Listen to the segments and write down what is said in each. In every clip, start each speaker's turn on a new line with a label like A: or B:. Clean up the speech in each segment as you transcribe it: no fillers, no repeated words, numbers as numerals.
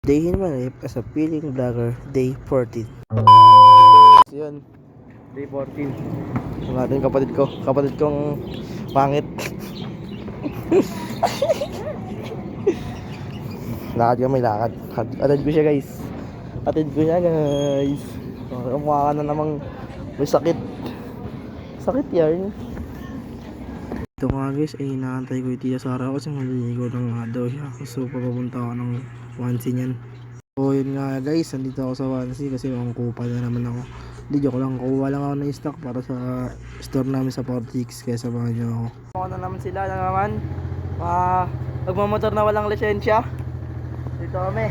A: Day in my life as a feeling vlogger, day 14. So yun, day 14. Ang ating kapatid kong pangit. lakad. Atid ko siya guys. Mukha ka na namang may sakit. Sakit yan. Ito nga guys, ay inaantay ko yung Tia Sara kasi maliligo lang nga daw siya. So papapunta ako ng Wansi niyan. So yun nga guys, nandito ako sa Wansi kasi angkupa na naman ako. Hindi, joke lang, kuha lang ako ng stock para sa store namin sa Portix. Kaya samahan nyo ako. Ako na naman sila na naman magmamotor na walang lisensya. Dito kami.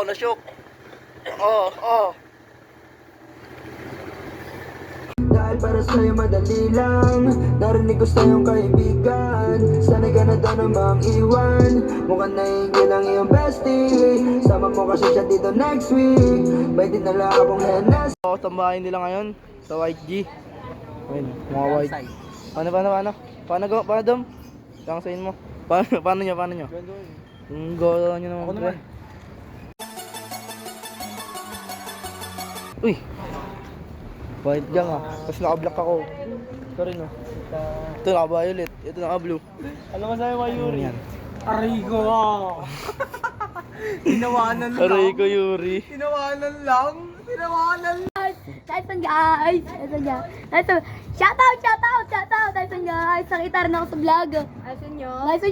A: Nasyok.
B: Dahil para sa'yo madali lang, narinig ko sa'yong kaibigan. Sanay ka na daw namang iwan, mukhang naigil ang iyong bestie. Sama mo kasi siya dito next week, may dinala akong hennes.
A: Tambahin nila ngayon sa YG. Ayun, mga white. Paano dom? Tangsayin mo. Paano nyo? Go nyo naman. Ako naman. Uy! White gang tapos naka-black ako. Sorry no. Ito naka-violet, ito naka-blue.
C: Alam mo sa'yo, Yuri?
A: Yan.
C: Arigo ka! Tinawanan lang.
A: Arigo Yuri.
C: Tinawanan lang.
D: Tyson guys! Shout out! Tyson guys! Nakita rin ako sa vlog. Tyson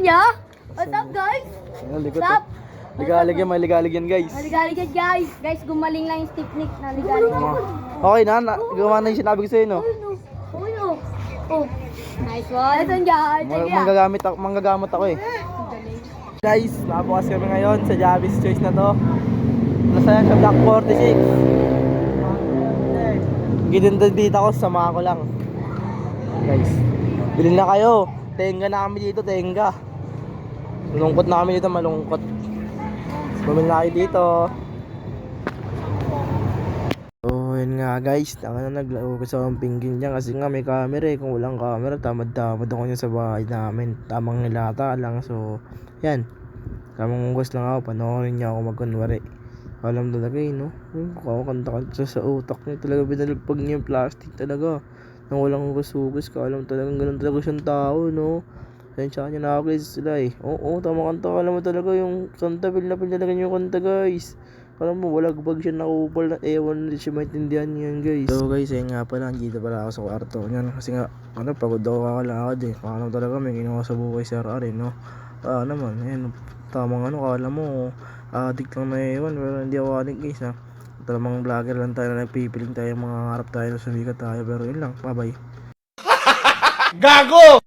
D: nyo? What's up guys?
A: What's up? Ligalig yan guys.
D: Naligalig yan guys! Guys, gumaling lang yung stick nick. Naligalig yan.
A: Okay na, gawa na yung sinabi ko sa'yo no.
D: Oh, nice one! Tyson guys!
A: Manggagamot ako eh. Guys, nakabukas kami ngayon sa Javis Choice na to. Nasayang sa Block 46. Ginindandita ko, samahan ko lang. Guys, bilhin na kayo. Tenga na kami dito, tenga. Malungkot na kami dito, malungkot. Bumili na kayo dito. So, yun nga guys, naglaro ko sa pinggin dyan kasi nga may camera eh. Kung walang camera, tamad-tamad ako niya sa bahay namin. Tamang nilata lang, so yan. Tamang gusto lang ako, panoorin niya ako magkunwari. Alam talaga eh, no? Kakakanta sa utak niya talaga, binalagpag niya yung plastic talaga. Nang walang hugas-hugas ka, alam talagang ganun talaga siyang tao, no? Sensya niya nakaklis sila eh. Oo, tama kanta, alam mo talaga yung kanta, pil talaga niya yung kanta guys. Alam mo, walagbag siya nakupal na ewan, hindi siya maintindihan yan guys. So guys, ayun nga pala, dito pala ako sa kwarto niyan. Kasi nga, pagod ako kakalakad eh. Alam talaga, may ginawa sa buhay si RR eh, no? Naman, ayun, tamang kala mo, addict lang na ewan, pero hindi ako addict guys ha. Talamang vlogger lang tayo na nagpipiling tayo, mga harap tayo na sumikat tayo, pero yun lang, bye bye.
C: Gago!